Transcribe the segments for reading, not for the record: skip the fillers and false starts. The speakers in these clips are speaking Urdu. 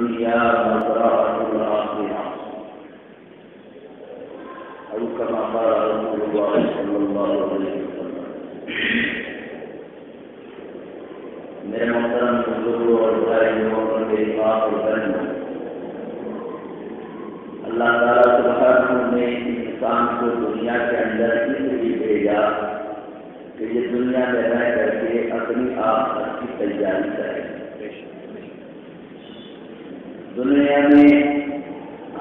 الدنيا مزرعة الآخرة أو كما قال رسول الله صلى الله عليه وسلم. میرے محترم بزرگوں اور بھائیوں اور میری ماں اور بہنوں، اللہ تعالیٰ سبحانہ نے انسان کو دنیا کے اندر اس لیے بھیجا کہ یہ دنیا میں رہ کر کے اپنی آخرت کی تیاری کرے. دنیا میں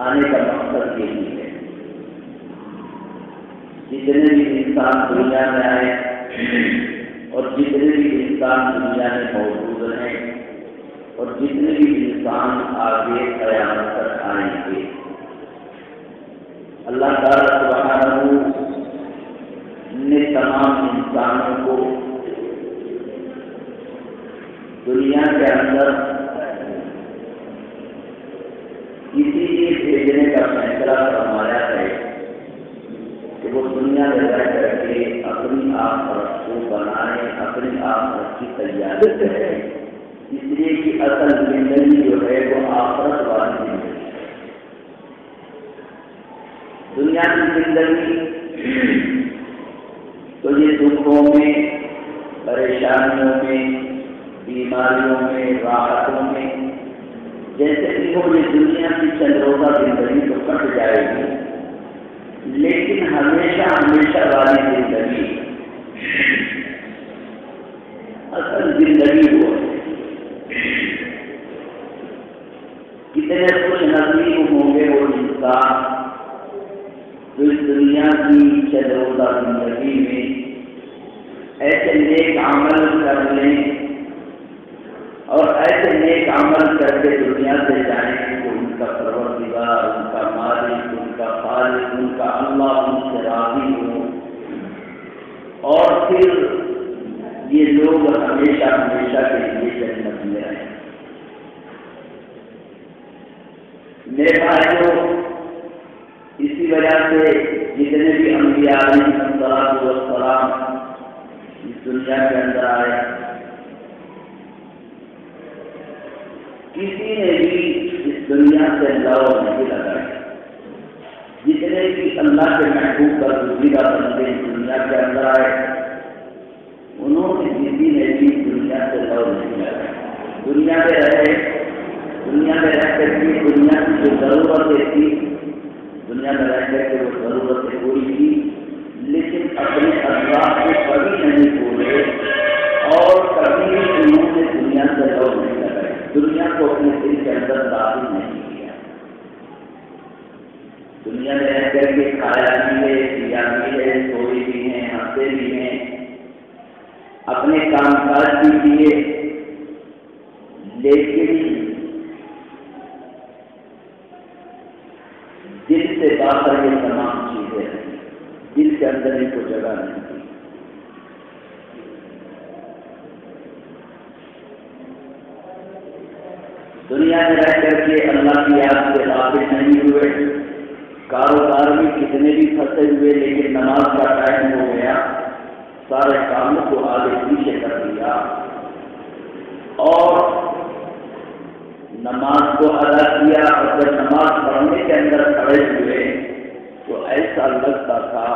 آنے کا مقصد یہی ہے. جتنے بھی انسان دنیا میں آئے اور جتنے بھی انسان دنیا میں موجود ہیں اور جتنے بھی انسان آگے قیامت تک آئیں گے، اللہ تعالیٰ سبحانہ نے تمام انسانوں کو دنیا کے اندر اسی لیے بھیجنے کا فیصلہ فرمایا ہے کہ وہ دنیا میں رہ کر کے اپنی آخرت کو بنائیں، اپنی آخرت کی تیاری کریں. اس لیے کہ اصل زندگی جو ہے وہ آخرت والی زندگی ہے. دنیا کی زندگی تو یہ دکھوں میں، پریشانیوں میں، بیماریوں میں، راحتوں میں، جیسے کہ وہ یہ دنیا کی چند روزہ زندگی تو کٹ جائے گی، لیکن ہمیشہ ہمیشہ والی زندگی اصل زندگی وہ ہے. کتنے خوش نصیب ہوں گے وہ انسان جو اس دنیا کی چند روزہ زندگی میں ایسے نیک عمل کر لیں اور ایسے نیک عمل کر کے دنیا سے جائیں کہ ان کا پروردگار، ان کا مالک، ان کا خالق، ان کا اللہ ان سے راضی ہو، اور پھر یہ لوگ ہمیشہ ہمیشہ کے لیے جنت میں رہیں. میرے بھائیوں، اسی وجہ سے جتنے بھی انبیاء علیہ السلام اس دنیا کے اندر آئے، کسی نے بھی اس دنیا سے لو نہیں لگایا. جتنے بھی اللہ کے محبوب پر گزیدہ بندے دنیا کے اندر آئے، انہوں نے کسی نے بھی دنیا سے لو نہیں لگایا. دنیا میں رہے، دنیا میں رہ کر کے دنیا کی جو ضرورتیں تھی، دنیا میں رہ کر کے وہ ضرورتیں پوری کی، لیکن اپنے اخلاق کو کبھی نہیں بھولے اور کبھی انہوں نے دنیا سے لو نہیں لگایا. دنیا کو اپنے دل کے اندر داخل نہیں کیا. دنیا میں رہ کر کے کھایا بھی ہے، پیا بھی ہے، سوئے بھی ہیں، ہنسے بھی ہیں، اپنے کام کاج بھی کیے، لیکن دل سے باہر یہ تمام چیزیں ہیں، دل کے اندر ان کو جگہ نہیں دی. دنیا میں رہ کر کے اللہ کی یاد سے غافل نہیں ہوئے. کاروبار میں کتنے بھی پھنسے ہوئے، لیکن نماز کا ٹائم ہو گیا، سارے کاموں کو آگے پیچھے کر دیا اور نماز کو ادا کیا. اور جب نماز پڑھنے کے اندر کھڑے ہوئے تو ایسا لگتا تھا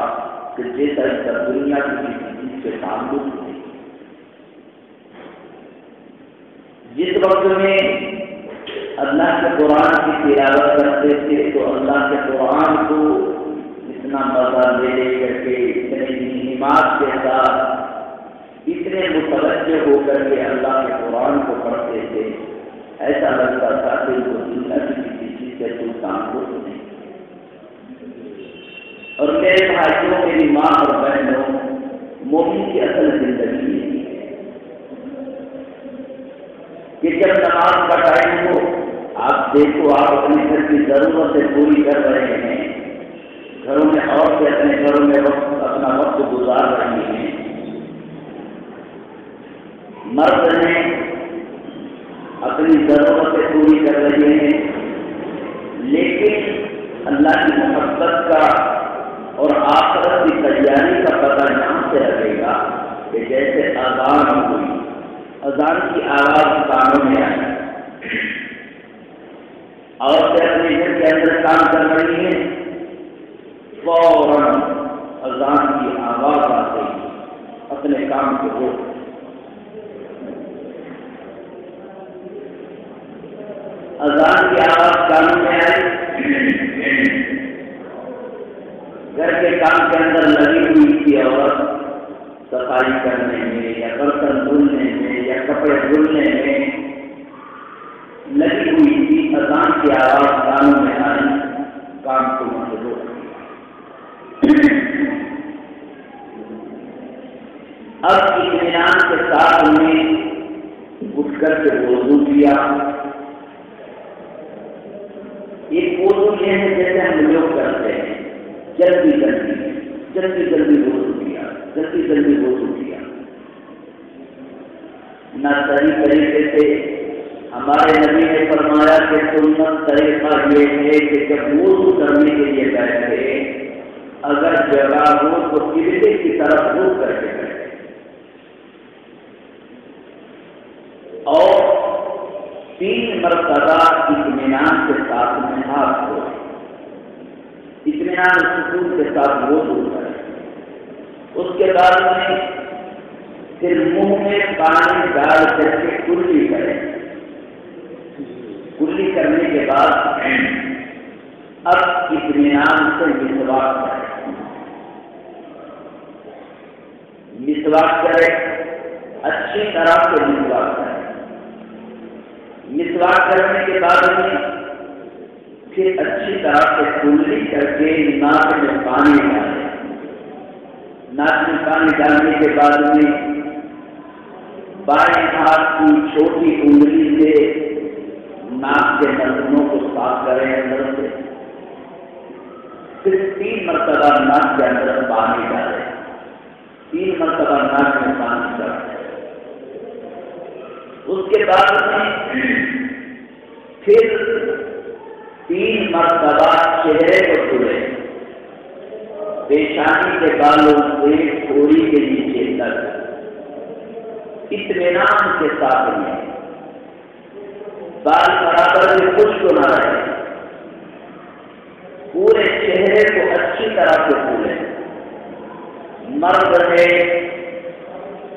کہ جیسا اس کا دنیا کی کسی سے تعلق نہیں. جس وقت میں اللہ کے قرآن کی تلاوت کرتے تھے تو اللہ کے قرآن کو اتنا مزہ لے کر کے، اتنے انعامات کے ساتھ، اتنے متوجہ ہو کر کے اللہ کے قرآن کو پڑھتے تھے، ایسا لگتا تھا کہ ان کو دنیا کی کسی چیز سے کوئی تعلق نہیں. اور میرے بھائیوں، میری ماں اور بہنوں، مومن کی اصل زندگی یہی ہے کہ جب نماز کا ٹائم ہو، آپ دیکھو، آپ اپنے گھر کی ضرورتیں پوری کر رہے ہیں، گھروں میں عورتیں اپنے گھروں میں اپنا وقت گزار رہی ہیں، مرد نے اپنی ضرورتیں پوری کر رہے ہیں، لیکن اللہ کی محبت کا اور آخرت کی تیاری کا پتہ یہاں سے لگے گا کہ جیسے اذان ہوئی، اذان کی آواز کانوں میں آئی، عورتیں اپنے گھر کے اندر کام کر رہی ہیں، فوراً اذان کی آواز آ گئی، اپنے کام کو روک، اذان کی آواز کانوں میں آئی، گھر کے کام کے اندر لگی ہوئی تھی عورت، صفائی کرنے میں یا برتن دھلنے میں یا کپڑے دھلنے میں لگی ہوئی تھی، اذان کی آواز کانوں میں آئی، کام کو روک دیا۔ اب اطمینان کے ساتھ انہیں اٹھ کر کے وضو کیا۔ ایک وضو یہ ہے جیسے ہم لوگ کرتے ہیں، جلدی جلدی وضو کیا، جلدی وضو کیا، نہ صحیح طریقے سے۔ ہمارے نبی نے فرمایا کہ سنت طریقہ یہ ہے کہ جب وضو کرنے کے لیے بیٹھے، اگر جگہ ہو تو قبلے کی طرف رخ کر کے بیٹھے، اور 3 مرتبہ اطمینان کے ساتھ میں ہاتھ دھوئے، اطمینان سکون کے ساتھ وضو کرے۔ اس کے بعد میں پھر منہ میں پانی ڈال کر کے کلی کرے، کلی کرنے کے بعد اب اطمینان سے مسواک کرے، مسواک کرے، اچھی طرح سے مسواک کرے۔ مسواک کرنے کے بعد میں پھر اچھی طرح سے کلی کر کے ناک میں پانی ڈالے، ناک میں پانی ڈالنے کے بعد میں بائیں ہاتھ کی چھوٹی انگلی سے ناک کے نرموں کو صاف کریں اندر سے، پھر 3 مرتبہ ناک کے اندر پانی ڈالے، 3 مرتبہ ناک میں پانی ڈالے۔ اس کے بعد میں پھر 3 مرتبہ چہرے کو دھوئے، پیشانی کے بالوں سے تھوڑی کے نیچے تک اطمینان کے ساتھ میں، بال برابر میں خشک نہ رہے، پورے چہرے کو اچھی طرح سے دھوئے۔ مرد ہے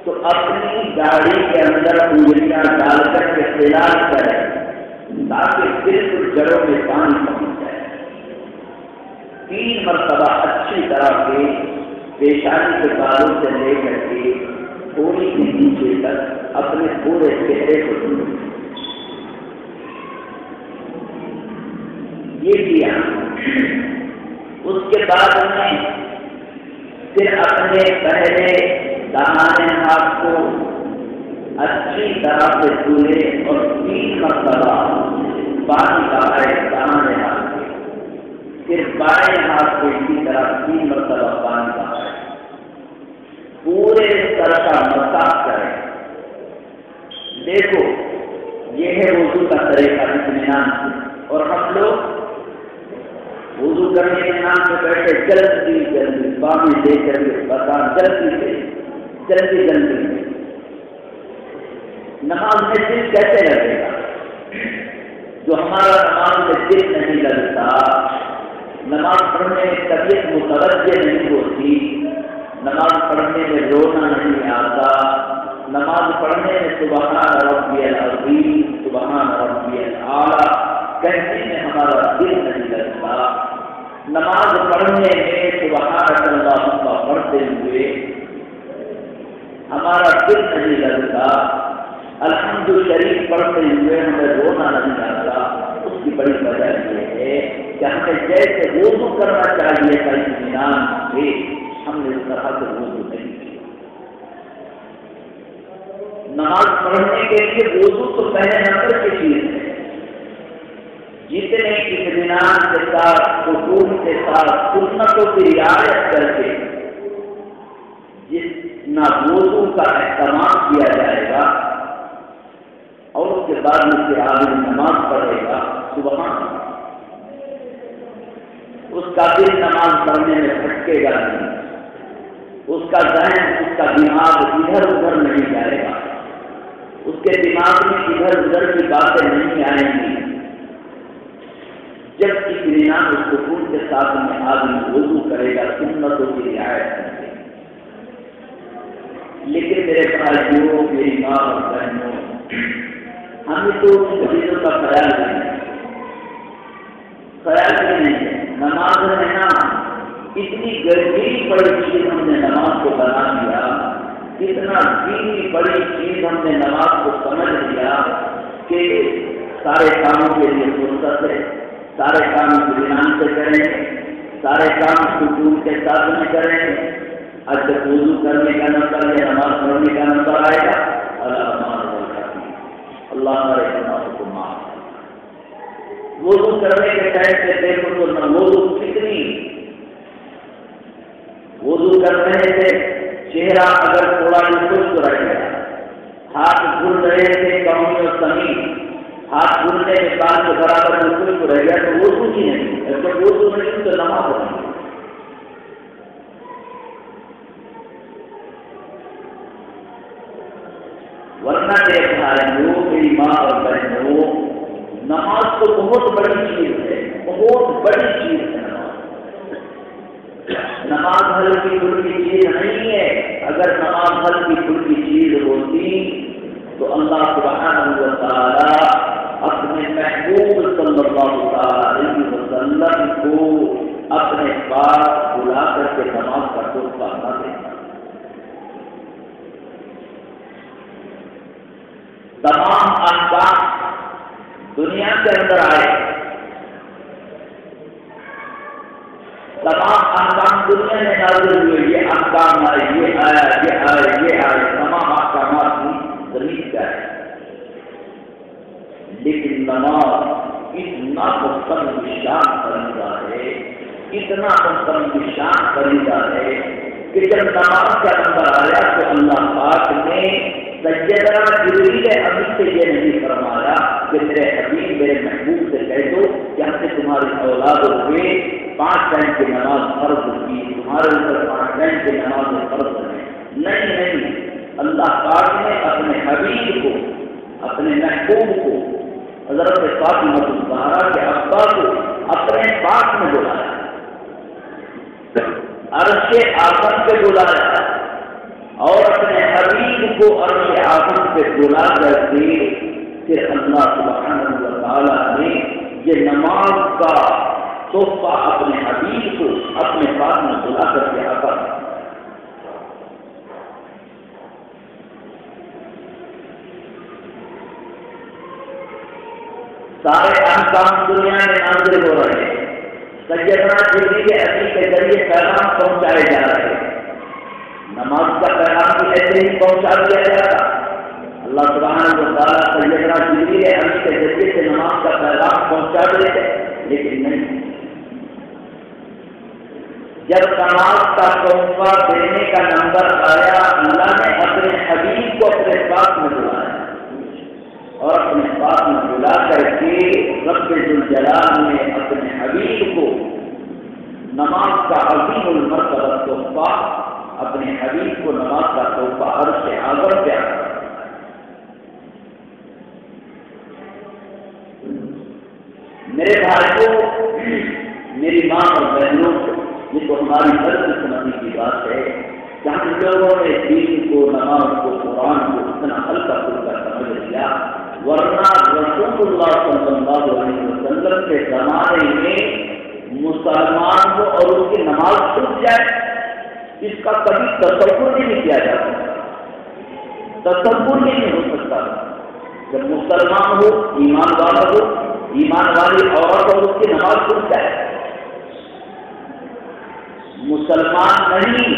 تو اپنی گاڑی کے اندر انگلیاں ڈال کر کے علاج کرے تاکہ بالکل جڑوں میں پانی پہنچ جائے۔ 3 مرتبہ اچھی طرح سے پیشانی کے بالوں سے لے کر کے تھوڑی سی نیچے تک اپنے پورے چہرے کو دھوئے۔ یہ کیا، اس کے بعد میں پھر اپنے پہلے داہنے ہاتھ کو اچھی طرح سے دھوئے اور 3 مرتبہ پانی بہائے داہنے ہاتھ سے، پھر بائیں ہاتھ کو اسی طرح 3 مرتبہ پانی بہائے، پورے سر کا مساج کریں۔ دیکھو یہ ہے وضو کا طریقہ اطمینان سے، اور ہم لوگ وضو کرنے کے نام سے بیٹھے جلدی پانی دے کر کے بتا جلدی نماز میں دل کیسے لگے گا؟ جو ہمارا نماز میں دل نہیں لگتا، نماز پڑھنے میں طبیعت متوجہ نہیں ہوتی، نماز پڑھنے میں رونا نہیں آتا، نماز پڑھنے میں سبحان ربی العظیم سبحان ربی الاعلیٰ کہنے میں ہمارا دل نہیں لگتا، نماز پڑھنے میں سبحان اللہ پڑھتے ہوئے ہمارا دل نہیں لگتا، الحمد شریف پڑھتے ہوئے ہمیں رونا نہیں آتا، اس کی بڑی وجہ یہ ہے کہ ہمیں جیسے وضو کرنا چاہیے تھا اطمینان سے، ہم نے اس طرح سے وضو نہیں کیا۔ نماز پڑھنے کے لیے وضو تو پہلے نمبر کی چیز ہے، جتنے اطمینان کے ساتھ سکون کے ساتھ سنتوں کی رعایت کر کے جتنا وضو کا اہتمام کیا جائے گا اور اس کے بعد میں پھر آدمی نماز پڑھے گا، سبحان اللہ، اس کا دل نماز پڑھنے میں بھٹکے گا نہیں، اس کا ذہن اس کا دماغ ادھر ادھر نہیں جائے گا، اس کے دماغ میں ادھر ادھر کی باتیں نہیں آئیں گی، جب اطمینان و سکون کے ساتھ میں آدمی وضو کرے گا سنتوں کی رعایت کرے گا۔ لیکن میرے بھائیوں، میری ماں اور بہنوں، ہمیں تو چیزوں کا خیال نہیں ہے، نماز ہے نا، اتنی گہری بڑی چیز ہم نے نماز کو بنا دیا، اتنا دینی بڑی چیز ہم نے نماز کو سمجھ لیا کہ سارے کاموں کے لیے فرصت ہے، سارے کام اطمینان سے کریں، سارے کام سکون کے ساتھ میں کریں۔ آج جب وضو کرنے کا نمبر یا نماز پڑھنے کا نمبر آئے گا، اللہ ہمارے گناہوں کو معاف۔ وضو کرنے کے ٹائم سے دیکھو تو وضو کتنی، وضو کرنے سے چہرہ اگر تھوڑا خشک رہ گیا، ہاتھ دھل رہے تھے کمی اور کمی، ہاتھ دھلنے کے بعد جو برابر میں خشک رہ گیا تو وضو ہی نہیں، جب وضو نہیں تو نماز نہیں۔ ورنہ میرے بھائیوں، میری ماں اور بہنوں، نماز تو بہت بڑی چیز ہے، بہت بڑی چیز ہے۔ نماز ہلکی پھلکی چیز نہیں ہے۔ اگر نماز ہلکی پھلکی چیز ہوتی تو اللہ سبحانہ و تعالی اپنے محبوب صلی اللہ علیہ وسلم کو اپنے پاس بلا کر کے نماز کا تحفہ نہ دیتا۔ تمام احکام دنیا کے اندر آئے، تمام احکام دنیا میں نازل ہوئے، یہ احکام آئے، یہ آیا، یہ آئے، یہ آئے، تمام احکامات زمین کا ہے، لیکن نماز اتنا مستقل شان پرندہ ہے، اتنا مستقل شان پرندہ ہے کہ جب نماز کا نمبر آیا تو اللہ پاک نے سیدنا جبریل امین سے یہ نہیں فرمایا کہ میرے حبیب، میرے محبوب سے کہہ دو کہ ہم نے تمہاری اولادوں پہ 5 ٹائم کی نماز فرض کی، تمہارے اوپر 5 ٹائم کی نماز فرض ہے۔ نہیں، اللہ پاک نے اپنے حبیب کو، اپنے محبوب کو، حضرت فاطمہ الزہرا کے ابا کو اپنے پاس میں بلایا، عرش اعظم پہ بلایا، اور اپنے حبیب کو عرش اعظم پہ بلا کر کے پھر اللہ سبحانہ و تعالیٰ نے یہ نماز کا تحفہ اپنے حبیب کو اپنے پاس میں بلا کر کے عطا کیا۔ سارے احکام دنیا میں نازل ہو رہے ہیں، سیدنا جبریل امین کے ذریعے پیغام پہنچائے جا رہے ہیں۔ نماز کا پیغام بھی ایسے ہی پہنچا دیا جاتا، اللہ سبحانہ و تعالیٰ سیدنا جبریل امین کے ذریعے سے نماز کا پیغام پہنچا دیتے، لیکن نہیں، جب نماز کا تحفہ دینے کا نمبر آیا، اللہ نے اپنے حبیب کو اپنے پاس میں بلایا، اور اپنے پاس میں بلا کر کے رب ذوالجلال نے اپنے حبیب کو نماز کا عظیم المرتبہ تحفہ، اپنے حبیب کو نماز کا تحفہ عرش اعظم پہ عطا۔ میرے بھائیوں، میری ماں اور بہنوں، یہ تو ہماری بدقسمتی کی بات ہے کہ ہم لوگوں نے دین کو، نماز کو، قرآن کو اتنا ہلکا پھلکا سمجھ لیا، ورنہ رسول اللہ صلی اللہ علیہ وسلم کے زمانے میں مسلمان کو اور اس کی نماز چھوٹ جائے، اس کا کبھی تصور نہیں کیا جا سکتا، تصور نہیں ہو سکتا۔ جب مسلمان ہو، ایمان والا ہو، ایمان والی عورت اور اس کی نماز چھوٹ جائے، مسلمان نہیں،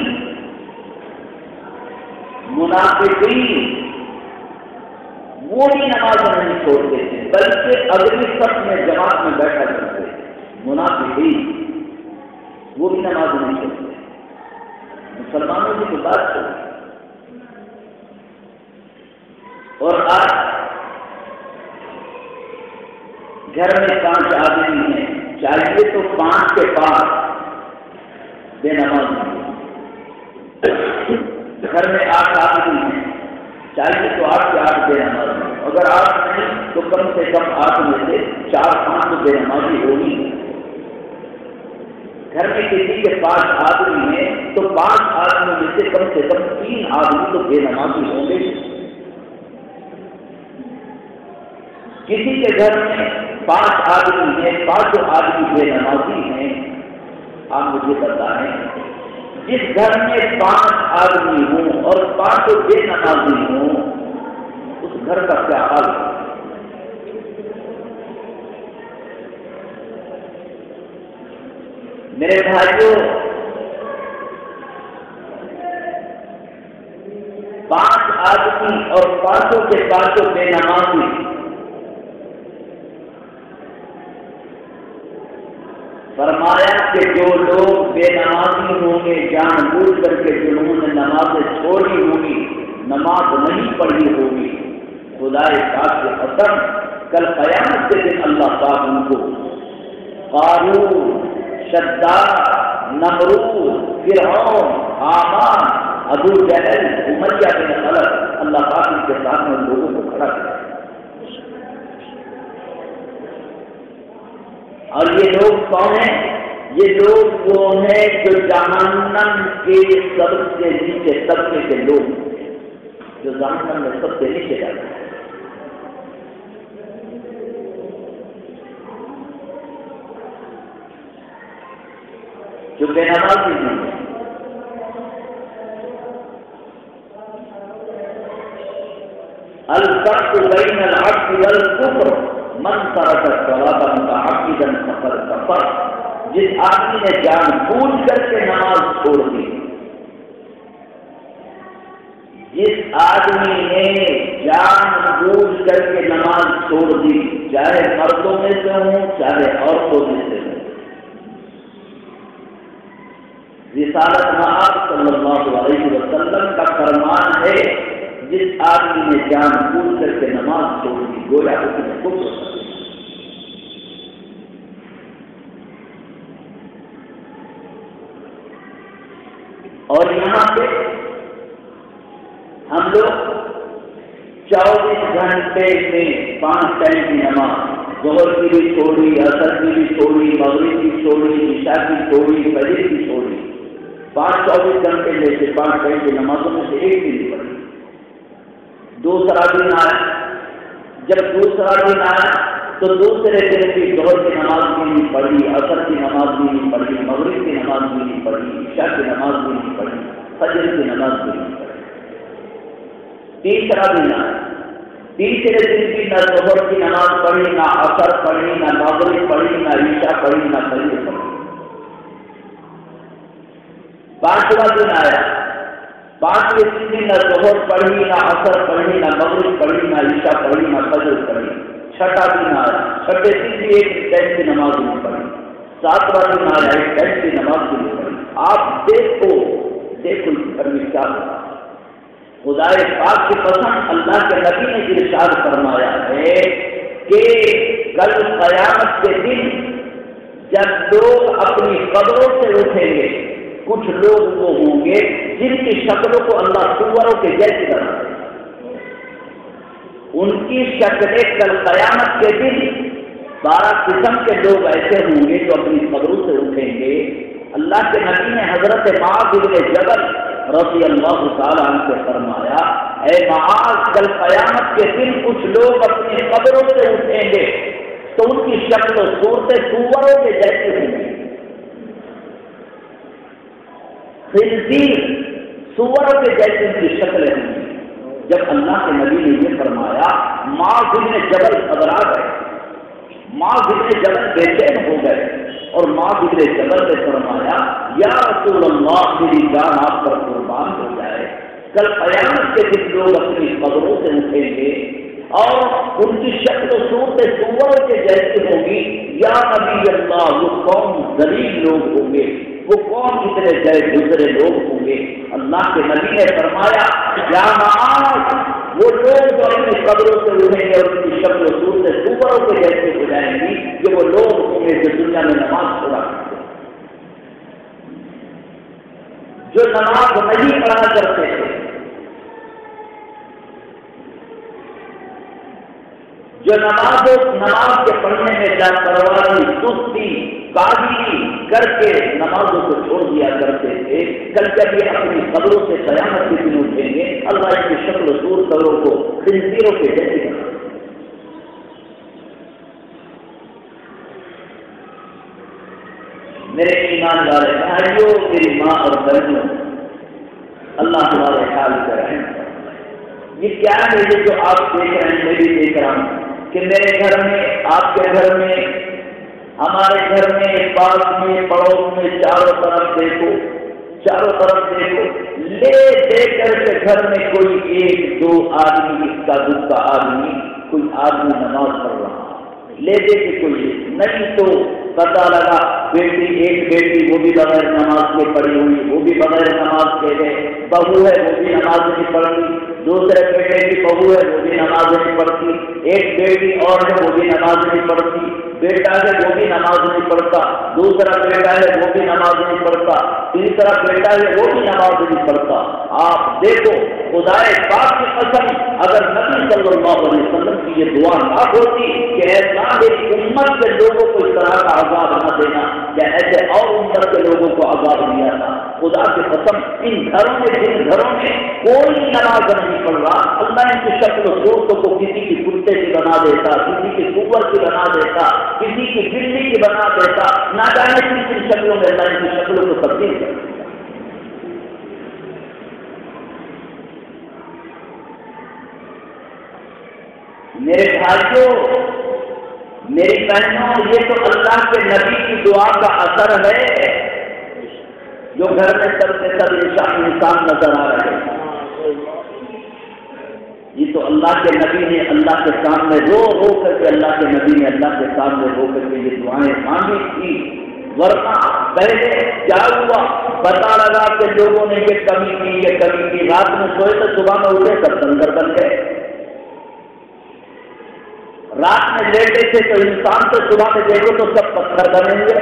منافقین وہ بھی نماز نہیں چھوڑتے تھے، بلکہ اگلی صف میں جماعت میں بیٹھا کرتے تھے۔ منافقین وہ بھی نماز نہیں چھوڑتے، مسلمانوں کی تو بات چھوڑ۔ اور آج گھر میں 5 آدمی ہیں، چاہیے تو 5 کے 5 بے نماز نہیں، گھر میں 8 آدمی ہیں، چاہیے تو 8 کے 8 بے نماز ہیں، اگر 8 نہیں تو کم سے کم 8 میں سے 4-5 تو بے نمازی ہوگی۔ گھر میں کسی کے 5 آدمی ہیں تو 5 آدمیوں میں سے کم 3 آدمی تو بے نمازی ہوں گے۔ کسی کے گھر میں 5 آدمی ہیں، 5 آدمی بے نمازی ہیں، آپ مجھے بتائیں جس گھر میں 5 آدمی ہوں اور 5 بے نمازی ہوں اس گھر کا کیا حال ہے؟ میرے بھائیوں، 5 آدمی اور 5 کے 5 بے نمازی، فرمایا کہ جو لوگ بے نمازی ہوں گے جان بوجھ کر کے جنہوں نے نمازیں چھوڑی ہوگی، نماز نہیں پڑھی ہوگی، خدا پاک کے قسم کل قیامت کے دن اللہ پاک ان کو قارون، شداد، نمرود، فرعون، حامان، ابو جہل، امیہ بن خلف، اللہ پاک ان کے سامنے ان لوگوں کو کھڑا کرے۔ اور یہ لوگ کون ہیں؟ یہ لوگ وہ ہیں جو جہنم کے سب سے نیچے طبقے کے لوگ، جو جہنم میں سب سے نیچے جاتے ہیں۔ جو بے نمازی ہیں، الفرق بین العبد والکفر من ترک الصلاۃ متعمدا فقد کفر، جس آدمی نے جان بوجھ کر کے نماز چھوڑ دی، جس آدمی نے جان بوجھ کر کے نماز چھوڑ دی، چاہے مردوں میں سے ہوں چاہے عورتوں میں سے ہوں۔ رسالت مآب صلی اللہ علیہ وسلم کا فرمان ہے جس آدمی نے جان بوجھ کر کے نماز چھوڑ دی گویا اس نے کفر کر دیا۔ اور یہاں پہ ہم لوگ 24 گھنٹے میں 5 ٹائم کی نماز، ظہر کی بھی چھوڑی، عصر کی بھی چھوڑی، مغرب کی چھوڑی، عشاء کی چھوڑی، فجر کی چھوڑی، 24 گھنٹے میں سے 5 ٹائم کی نمازوں میں سے ایک بھی نہیں پڑھی۔ دوسرا دن آیا، جب دوسرا دن آیا تو دوسرے دن بھی ظہر کی نماز بھی نہیں پڑھی، عصر کی نماز بھی نہیں پڑھی، مغرب کی نماز بھی نہیں پڑھی، عشاء کی نماز بھی نہیں پڑھی، فجر کی نماز بھی نہیں پڑھی۔ تیسرا دن آیا، تیسرے دن بھی نہ ظہر کی نماز پڑھی، نہ عصر پڑھی، نہ مغرب پڑھی، نہ عشاء پڑھی، نہ فجر پڑھی۔ پانچواں دن آیا، 5ویں دن نہ ظہر پڑھی، نہ عصر پڑھی، نہ مغرب پڑھی، نہ عشاء پڑھی، نہ فجر پڑھی۔ چھٹا دن آیا، چھٹے دن بھی ایک ٹائم کی نماز نہیں پڑھی۔ 7واں دن آیا، ایک ٹائم کی نماز نہیں پڑھی۔ آپ دیکھو کیا ہوگا۔ خدا پاک کی قسم اللہ کے نبی نے ارشاد فرمایا ہے کہ کل قیامت کے دن جب لوگ اپنی قبروں سے اٹھیں گے، کچھ لوگ وہ ہوں گے جن کی شکلوں کو اللہ سوروں کے جیسی بنا دے، ان کی شکلیں کل قیامت کے دن 12 قسم کے لوگ ایسے ہوں گے جو اپنی قبروں سے اٹھیں گے۔ اللہ کے نبی نے حضرت معاذ بن جبل رضی اللہ تعالیٰ عنہ سے فرمایا، اے معاذ کل قیامت کے دن کچھ لوگ اپنی قبروں سے اٹھیں گے تو ان کی شکل و صورتیں سوروں کے جیسی ہوں گی، خنزیر سوروں کے جیسے ان کی شکلیں ہوں گی۔ جب اللہ کے نبی نے یہ فرمایا، معاذ بن جبل گھبرا گئے، معاذ بن جبل بے چین ہو گئے، اور معاذ بن جبل نے فرمایا، یا رسول اللہ میری جان آپ پر قربان ہو جائے، کل قیامت کے دن لوگ اپنی قبروں سے اٹھیں گے اور ان کی شکل و صورتیں سوروں کے جیسی ہوں گی۔ یا نبی اللہ، وہ کون ذلیل لوگ ہوں گے، وہ کون اتنے گئے گزرے لوگ ہوں گے؟ اللہ کے نبی نے فرمایا، یا معاذ وہ لوگ جو اپنی قبروں سے اٹھیں گے اور ان کی شکل و صورتیں سوروں کے جیسے ہو جائیں گی، یہ وہ لوگ ہوں گے جو دنیا میں نماز پڑھا کرتے، جو نماز نہیں پڑھا کرتے تھے، جو نماز کے پڑھنے میں لاپرواہی، سستی، کاہلی کر کے نمازوں کو چھوڑ دیا کرتے تھے، کل جب یہ اپنی قبروں سے قیامت کے دن اٹھیں گے، اللہ ان کی شکل و صورت قبروں کو خنزیروں کے جیسے بنا دے۔ میرے ایمان والے بھائیوں، میری ماں اور بہنوں، اللہ ہمارے حال کر رہے ہیں۔ یہ کیا ہے یہ جو آپ دیکھ رہے ہیں، میں بھی دیکھ رہا ہوں کہ میرے گھر میں، آپ کے گھر میں، ہمارے گھر میں، پاس میں، پڑوس میں، چاروں طرف دیکھو، لے دے کر کے گھر میں کوئی ایک دو آدمی، اس کا دکھ کا آدمی، کوئی آدمی نماز پڑھ رہا، لے دے کے کوئی نہیں تو پتا لگا بیٹی، ایک بیٹی وہ بھی بغیر نماز کے پڑھی ہوئی، وہ بھی بغیر نماز کے گئے، بہو ہے وہ بھی نماز نہیں پڑھتی، دوسرے بیٹے کی بہو ہے وہ بھی نماز نہیں پڑھتی، ایک بیٹی اور ہے وہ بھی نماز نہیں پڑھتی، بیٹا ہے وہ بھی نماز نہیں پڑھتا، دوسرا بیٹا ہے وہ بھی نماز نہیں پڑھتا، تیسرا بیٹا ہے وہ بھی نماز نہیں پڑھتا۔ آپ دیکھو، خدائے پاک کی قسم، اگر نبی صلی اللہ علیہ وسلم کی یہ دعا نہ ہوتی کہ اے اللہ میری امت کے لوگوں کو اس طرح کا عذاب نہ دینا، یا ایسے اور امت کے لوگوں کو عذاب دیا تھا، خدا کی قسم ان گھروں میں، جن گھروں میں کوئی نماز نہیں پڑھ رہا، اللہ ان کی شکل و صورتوں کو کسی کی کتے کی بنا دیتا، کسی کی سور کی بنا دیتا، کسی کی بلی کی بنا دیتا، نہ جانے کن شکلوں میں اللہ ان کی شکلوں کو تبدیل کر دیتا۔ میرے بھائیوں، میری بہنوں، یہ تو اللہ کے نبی کی دعا کا اثر ہے جو گھر میں سب سے سب انسان نظر آ رہے ہیں۔ یہ تو اللہ کے نبی نے اللہ کے سامنے رو رو کر کے، اللہ کے نبی نے اللہ کے سامنے رو کر کے یہ دعائیں مانگی تھی، ورنہ پہلے کیا ہوا پتا لگا کہ لوگوں نے یہ کمی کی، رات میں سوئے تو صبح میں اٹھے سب سنگر بن گئے، رات میں لیٹے تھے تو انسان تو صبح میں دیکھو تو سب پتھر بنیں گے۔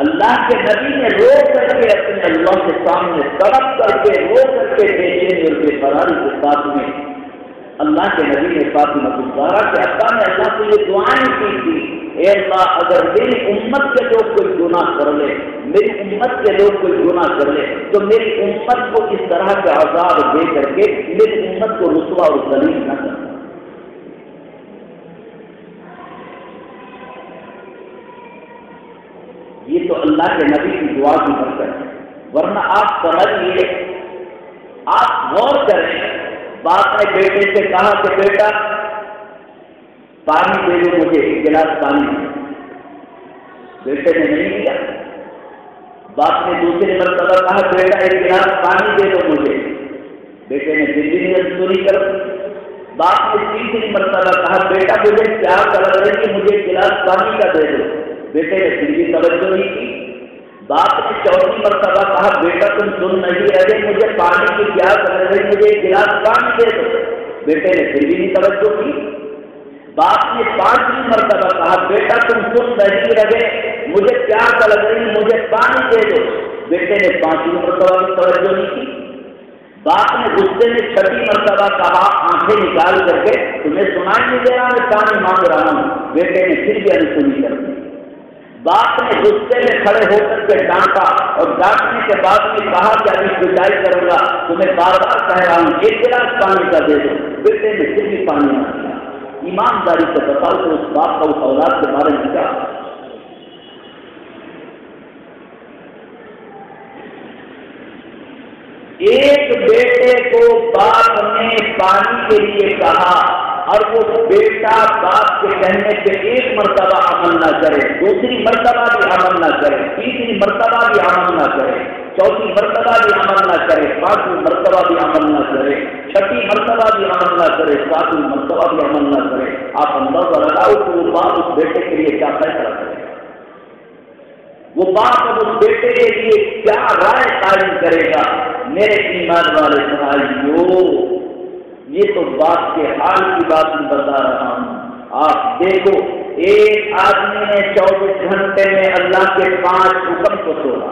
اللہ کے نبی نے رو کر کے اپنے اللہ کے سامنے تڑپ کر کے، رو کر کے بے چینی اور بے قراری کے ساتھ میں اللہ کے نبی نے فاطمہ الزہرا کے ابا نے اللہ سے یہ دعائیں کی تھی، اے اللہ اگر میری امت کے لوگ کوئی گناہ کر لے، میری امت کے لوگ کوئی گناہ کر لے تو میری امت کو اس طرح کے عذاب دے کر کے میری امت کو رسوا اور ذلیل نہ کرنا۔ یہ تو اللہ کے نبی کی دعا کی برکت ہے، ورنہ آپ سمجھیے، آپ غور کریں، باپ نے بیٹے سے کہا کہ بیٹا پانی دے دو مجھے، ایک گلاس پانی، بیٹے نے نہیں دیا۔ باپ نے دوسری مرتبہ کہا بیٹا ایک گلاس پانی دے دو مجھے، بیٹے نے پھر بھی کر۔ باپ نے تیسری مرتبہ کہا بیٹا مجھے پیاس لگ رہی ہے، مجھے ایک گلاس پانی کا دے دو، بیٹے نے پھر بھی توجہ نہیں کی۔ باپ نے چوتھی مرتبہ کہا بیٹا تم سن نہیں رہے، مجھے پانی کی پیاس لگ رہی، مجھے ایک گلاس پانی دے دو، بیٹے نے پھر بھی نہیں توجہ کی۔ باپ نے پانچویں مرتبہ کہا بیٹا تم سن نہیں رہے، مجھے پیاس لگ رہی، مجھے پانی دے دو، بیٹے نے پانچویں مرتبہ بھی توجہ نہیں کی۔ باپ نے غصے میں چھٹی مرتبہ کہا آنکھیں نکال کر کے تمہیں سنائی نہیں دے رہا، میں پانی مانگ رہا ہوں، بیٹے نے پھر بھی انسنی کر دی۔ باپ نے غصے میں کھڑے ہو کر کے ڈانٹا اور ڈانٹنے کے بعد میں کہا کہ ابھی پٹائی کروں گا، تمہیں بار بار کہہ رہا ہوں ایک گلاس پانی کا دے دو، بیٹے نے پھر بھی پانی نہ دیا۔ ایمانداری سے بتاؤ کہ اس باپ کا اس اولاد کے بارے میں کیا؟ ایک بیٹے کو باپ نے پانی کے لیے کہا اور وہ بیٹا باپ کے کہنے پہ ایک مرتبہ عمل نہ کرے، دوسری مرتبہ بھی عمل نہ کرے، تیسری مرتبہ بھی عمل نہ کرے، چوتھی مرتبہ بھی عمل نہ کرے، پانچویں مرتبہ بھی عمل نہ کرے، چھٹی مرتبہ بھی عمل نہ کرے، ساتویں مرتبہ بھی عمل نہ کرے، آپ اندازہ لگاؤ کہ وہ باپ اس بیٹے کے لیے کیا فیصلہ کرے گا، وہ باپ اب اس بیٹے کے لیے کیا رائے قائم کرے گا۔ میرے ایمان والے بھائیوں، یہ تو باپ کے حال کی بات میں بتا رہا ہوں۔ آپ دیکھو ایک آدمی نے 24 گھنٹے میں اللہ کے 5 حکم کو توڑا،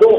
2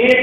1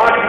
8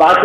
5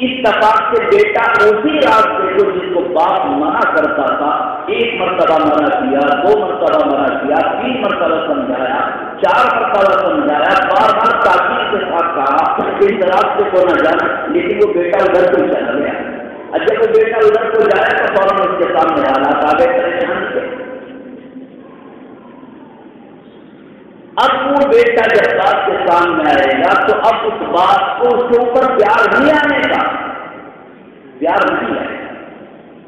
اتفاق سے بیٹا اسی راستے کو جس کو باپ منع کرتا تھا 1 مرتبہ منع کیا، 2 مرتبہ منع کیا، 3 مرتبہ سمجھایا، 4 مرتبہ سمجھایا، بار بار تاکید کے ساتھ کہا اس راستے کو نہ جانا، لیکن وہ بیٹا ادھر کو چلا گیا۔ اور جب وہ بیٹا ادھر کو جائے تو فوراً اس کے سامنے حالات آ گئے پریشان سے۔ اب وہ بیٹا جب بات کے سامنے آئے گا تو اب اس بات کو اس کے اوپر پیار نہیں آنے گا، پیار نہیں آئے گا۔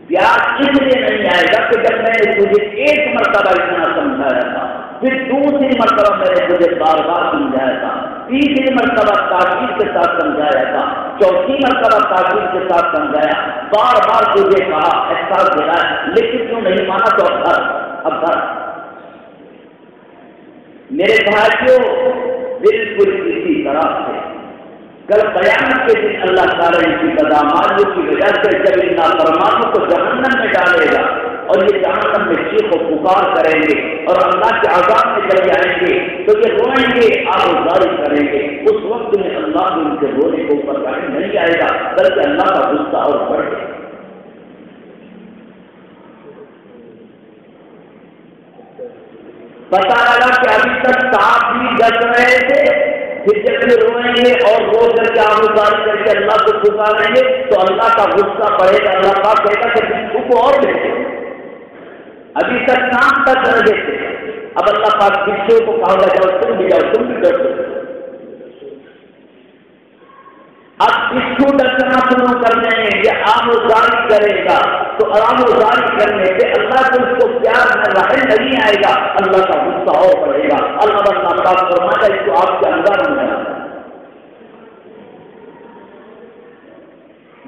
پیار اس لیے نہیں آئے گا کہ جب میں نے تجھے 1 مرتبہ اتنا سمجھایا تھا، پھر 2 مرتبہ میں نے تجھے بار بار سمجھایا تھا، 3 مرتبہ تاکید کے ساتھ سمجھایا تھا، 4 مرتبہ تاکید کے ساتھ سمجھایا، بار بار تجھے کہا، احساس دلایا، لیکن کیوں نہیں مانا؟ تو اب گھر میرے بھائیوں بالکل اسی طرح سے کل قیامت کے دن اللہ تعالیٰ ان کی بدامالیوں کی وجہ سے جب ان نافرمانوں کو جہنم میں ڈالے گا اور یہ جہنم میں چیخ و پکار کریں گے اور اللہ کے عذاب میں جب جائیں گے تو یہ روئیں گے، آہوازاری کریں گے، اس وقت میں اللہ کو ان کے رونے کو اوپر رحم نہیں آئے گا بلکہ اللہ کا غصہ اور بڑھ گئے۔ پتا لگا کہ ابھی تک سانپ بھی ڈس رہے تھے، پھر جب یہ روئیں گے اور رو کر کے آہوازاری کر کے اللہ کو پکاریں گے تو اللہ کا غصہ پڑے گا، اللہ پاک کہے گا کہ بچھو کو اور لے دو، ابھی تک سانپ ڈس رہے تھے، اب اللہ پاک بچھو کو کہا جاؤ تم بھی جاؤ، تم بھی ڈر دو۔ اب بچھو ڈسنا شروع کر دیں گے، یہ آہوازاری کرے گا تو آہوازاری کرنے سے اللہ کو اس کو پیار میں رحم نہیں آئے گا، اللہ کا غصہ اور بڑھے گا۔ اللہ پاک فرماتا ہے اس کو آپ کے اندر نہیں آئے گا۔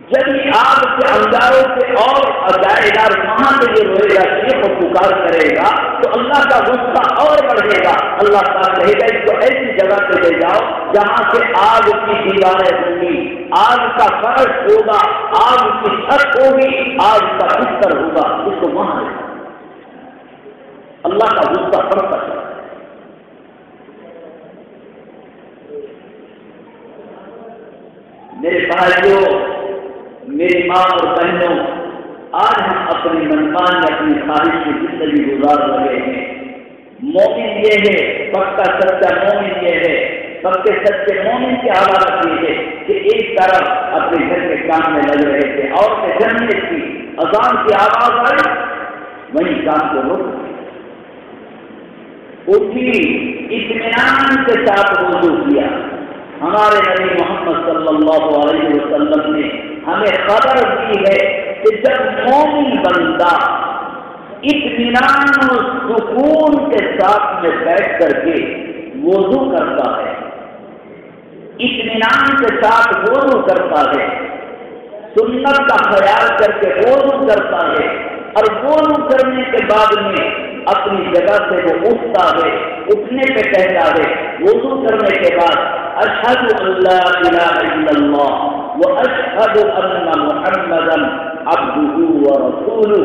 جب یہ آگ کے انگاروں سے اور جائے گا، وہاں سے یہ روئے گا، چیخ و پکار کرے گا تو اللہ کا غصہ اور بڑھے گا۔ اللہ تعالیٰ کہے گا اس کو ایسی جگہ پہ لے جاؤ جہاں سے آگ کی دیواریں ہوں گی، آگ کا فرش ہوگا، آگ کی چھت ہوگی، آگ کا بستر ہوگا، اس کو وہاں لے جاؤ۔ اللہ کا غصہ بڑھتا ہے۔ میرے بھائیوں، میری ماں اور بہنوں، آج ہم اپنی منمانی اپنی خواہش کی زندگی گزار رہے ہیں۔ مومن یہ ہے، پکا سچا مومن یہ ہے، پکے سچے مومن کی حالت یہ ہے کہ ایک طرف اپنے گھر کے کام میں لگ رہے تھے اور جنت کی اذان کی آواز آئی، وہی کام کو روک اٹھی، اطمینان کے ساتھ وضو کیا۔ ہمارے نبی محمد صلی اللہ علیہ وسلم نے ہمیں خبر دی ہے کہ جب مومن بندہ اطمینان و سکون کے ساتھ میں بیٹھ کر کے وضو کرتا ہے، اطمینان کے ساتھ وضو کرتا ہے، سنت کا خیال کر کے وضو کرتا ہے اور وضو کرنے کے بعد میں اپنی جگہ سے وہ اٹھتا ہے، اٹھنے پہ کہتا ہے وضو کرنے کے بعد اشہد ان لا الہ الا اللہ واشہد ان محمدا عبدہ ورسولہ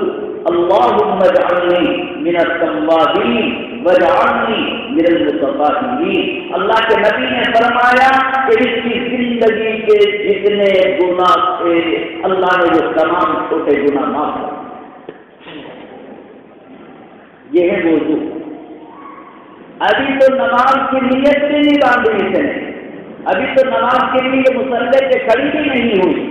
اللہم اجعلنی من التوابین واجعلنی من المتطہرین۔ اللہ کے نبی نے فرمایا کہ اس کی زندگی کے جتنے گناہ تھے اللہ نے وہ تمام چھوٹے گناہ معاف کر۔ یہ ہے وضو۔ ابھی تو نماز کی نیت بھی نہیں باندھی اس نے، ابھی تو نماز کے لیے مصلی پہ کھڑی بھی نہیں ہوئی۔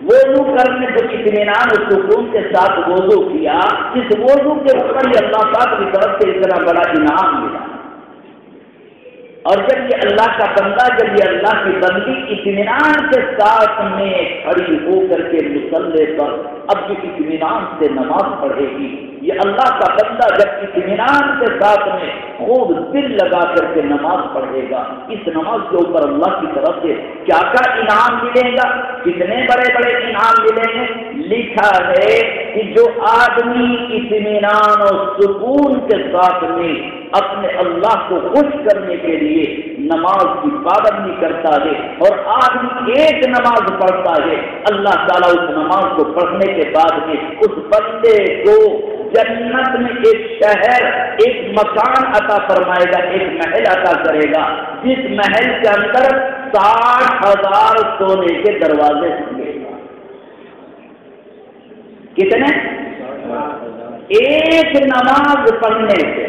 وضو کرنے کو اطمینان اور سکون کے ساتھ وضو کیا، اس وضو کے اوپر یہ اللہ پاک کی طرف سے اتنا بڑا انعام ملا۔ اور جب یہ اللہ کا بندہ، جب یہ اللہ کی بندی اطمینان کے ساتھ میں کھڑی ہو کر کے مصلی پر اب جو اطمینان سے نماز پڑھے گی، یہ اللہ کا بندہ جب اطمینان کے ساتھ میں خوب دل لگا کر کے نماز پڑھے گا، اس نماز کے اوپر اللہ کی طرف سے کیا کیا انعام ملے گا، کتنے بڑے بڑے انعام ملیں گے۔ لکھا ہے کہ جو آدمی اطمینان اور سکون کے ساتھ میں اپنے اللہ کو خوش کرنے کے لیے نماز کی پابندی کرتا ہے اور آدمی ایک نماز پڑھتا ہے، اللہ تعالیٰ اس نماز کو پڑھنے کے بعد میں اس بندے کو جنت میں ایک شہر، ایک مکان عطا فرمائے گا، ایک محل عطا کرے گا، جس محل کے اندر 60,000 سونے کے دروازے ہوں گے۔ کتنے؟ ایک نماز پڑھنے سے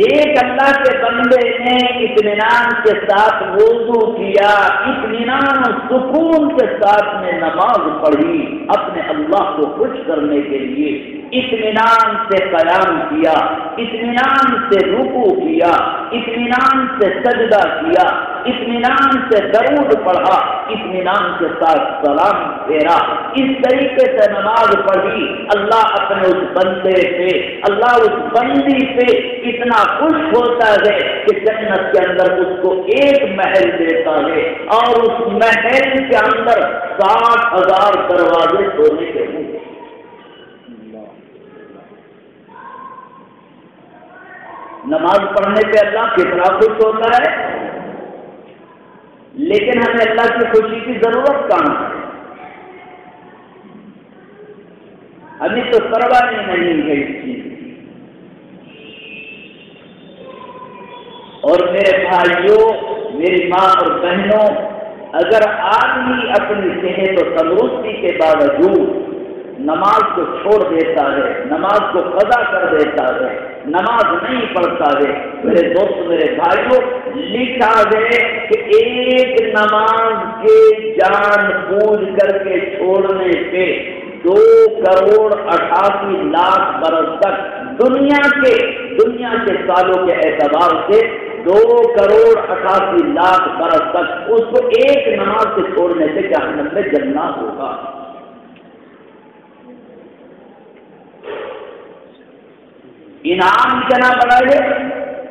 ایک اللہ کے بندے نے اطمینان کے ساتھ وضو کیا، اطمینان و سکون کے ساتھ میں نماز پڑھی، اپنے اللہ کو خوش کرنے کے لیے اطمینان سے قیام کیا، اطمینان سے رکوع کیا، اطمینان سے سجدہ کیا، اطمینان سے درود پڑھا، اطمینان کے ساتھ سلام پھیرا، اس طریقے سے نماز پڑھی، اللہ اپنے اس بندے پہ، اللہ اس بندی پہ اتنا خوش ہوتا ہے کہ جنت کے اندر اس کو ایک محل دیتا ہے، اور اس محل کے اندر 60,000 دروازے سونے کے ہوں گے۔ نماز پڑھنے پہ اللہ کتنا خوش ہوتا ہے، لیکن ہمیں اللہ کی خوشی کی ضرورت کہاں ہے؟ ہمیں تو پرواہ نہیں ہے اس چیز کی۔ اور میرے بھائیوں، میری ماں اور بہنوں، اگر آدمی اپنی صحت و تندرستی کے باوجود نماز کو چھوڑ دیتا ہے، نماز کو قضا کر دیتا ہے، نماز نہیں پڑھتا ہے، میرے دوست، میرے بھائیوں، لکھا ہے کہ ایک نماز کے جان بوجھ کر کے چھوڑنے پہ 2,88,00,000 برس تک دنیا کے سالوں کے اعتبار سے 2,88,00,000 برس تک اس کو ایک نماز سے چھوڑنے سے جہنم میں جلنا ہوگا۔ انعام اتنا بڑا ہے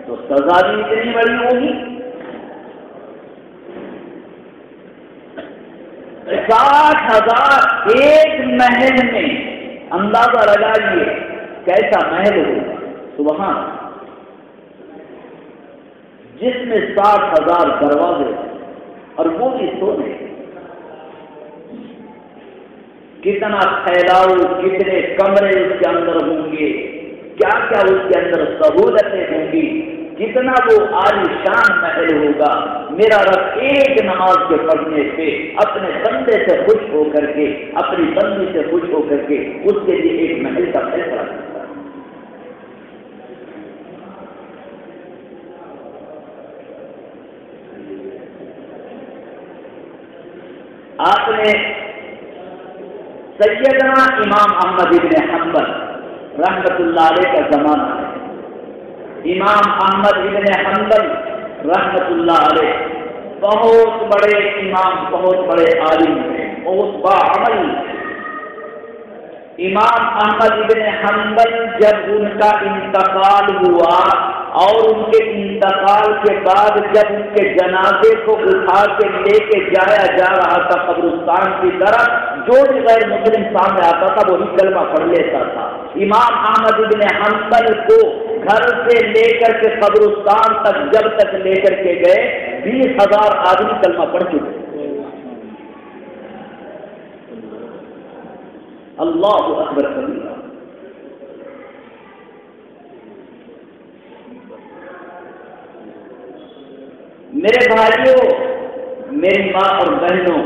تو سزا بھی اتنی بڑی ہوگی۔ 60,000 ایک محل میں، اندازہ لگائیے کیسا محل ہوگا، سبحان، جس میں 60,000 دروازے اور وہ بھی سونے، کتنا پھیلاؤ، کتنے کمرے اس کے اندر ہوں گے، کیا کیا اس کے اندر سہولتیں ہوں گی، کتنا وہ عالیشان محل ہوگا۔ میرا رب ایک نماز کے پڑھنے پہ اپنے بندے سے خوش ہو کر کے، اپنی بندی سے خوش ہو کر کے اس کے لیے ایک محل کا فیصلہ کرتا ہے۔ آپ نے سیدنا امام احمد بن حنبل رحمت اللہ علیہ کا زمانہ ہے۔ امام احمد بن حنبل رحمت اللہ علیہ بہت بڑے امام، بہت بڑے عالم ہیں، بہت باعمل۔ امام احمد بن حنبل جب ان کا انتقال ہوا اور ان کے انتقال کے بعد جب ان کے جنازے کو اٹھا کے لے کے جایا جا رہا تھا قبرستان کی طرف، جو بھی غیر مسلم سامنے آتا تھا وہی کلمہ پڑھ لیتا تھا۔ امام احمد بن حنبل کو گھر سے لے کر کے قبرستان تک جب تک لے کر کے گئے 20,000 آدمی کلمہ پڑھ چکے۔ اللہ اکبر کبیرہ۔ میرے بھائیوں، میری ماں اور بہنوں،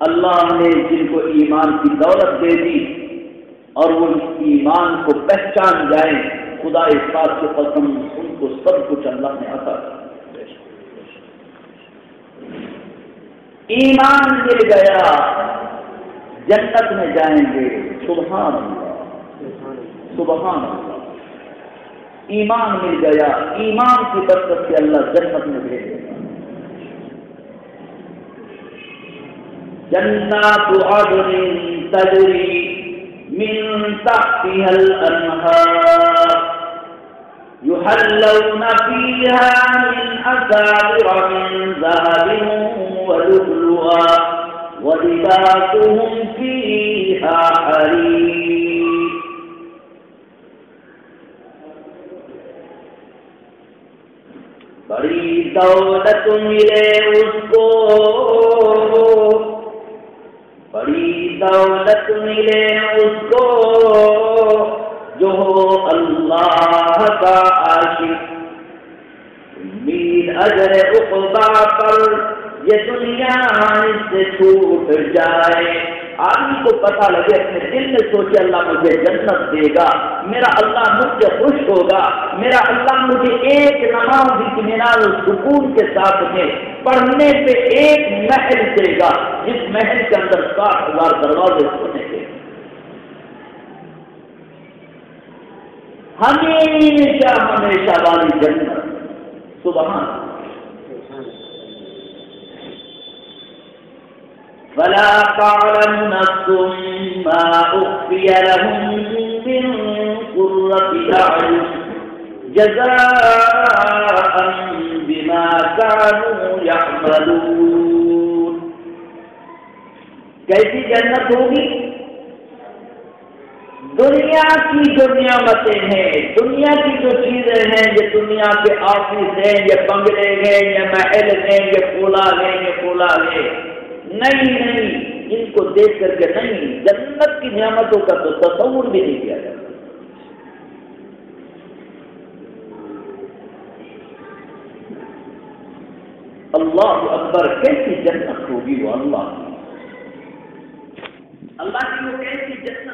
اللہ نے جن کو ایمان کی دولت دے دی اور وہ ایمان کو پہچان جائیں، خدا اس بات کی قسم ان کو سب کچھ اللہ نے عطا کیا۔ ایمان مل گیا، جنت میں جائیں گے، سبحان اللہ، سبحان اللہ۔ ایمان مل گیا، ایمان کی برکت سے اللہ جنت میں بھیج دے گا۔ جنات عدن تجری من تحتها الانہار يحلون فيها من أساور من ذهب ولؤلؤا ولباسهم فيها حرير۔ بڑی دولت ملے اس کو بڑی دولت ملے اس کو جو ہو اللہ کا عاشق، امید اجر عقبا پر یہ دنیا اس سے چھوٹ جائے۔ آدمی کو پتہ لگے، اپنے دل میں سوچے اللہ مجھے جنت دے گا، میرا اللہ مجھ سے خوش ہوگا، میرا اللہ مجھے ایک نماز اطمینان و سکون کے ساتھ میں پڑھنے پہ ایک محل دے گا، جس محل کے اندر 60,000 دروازے کھولیں گے، ہمیشہ ہمیشہ والی جنت۔ سبحان اللہ۔ فلا تعلم نفس ما أخفي لهم من قرة أعين جزاء بما كانوا يعملون۔ کیسی جنت ہوگی؟ دنیا کی جو نعمتیں ہیں، دنیا کی جو چیزیں ہیں، یہ دنیا کے آفس ہیں، یہ بنگلے ہیں، یہ محل ہیں، یہ پولا ہیں، یہ پولا ہے، نہیں، ان کو دیکھ کر کے نہیں، جنت کی نعمتوں کا تو تصور بھی نہیں کیا جاتا۔ اللہ اکبر، کیسی جنت ہوگی وہ اللہ کی وہ کیسی جنت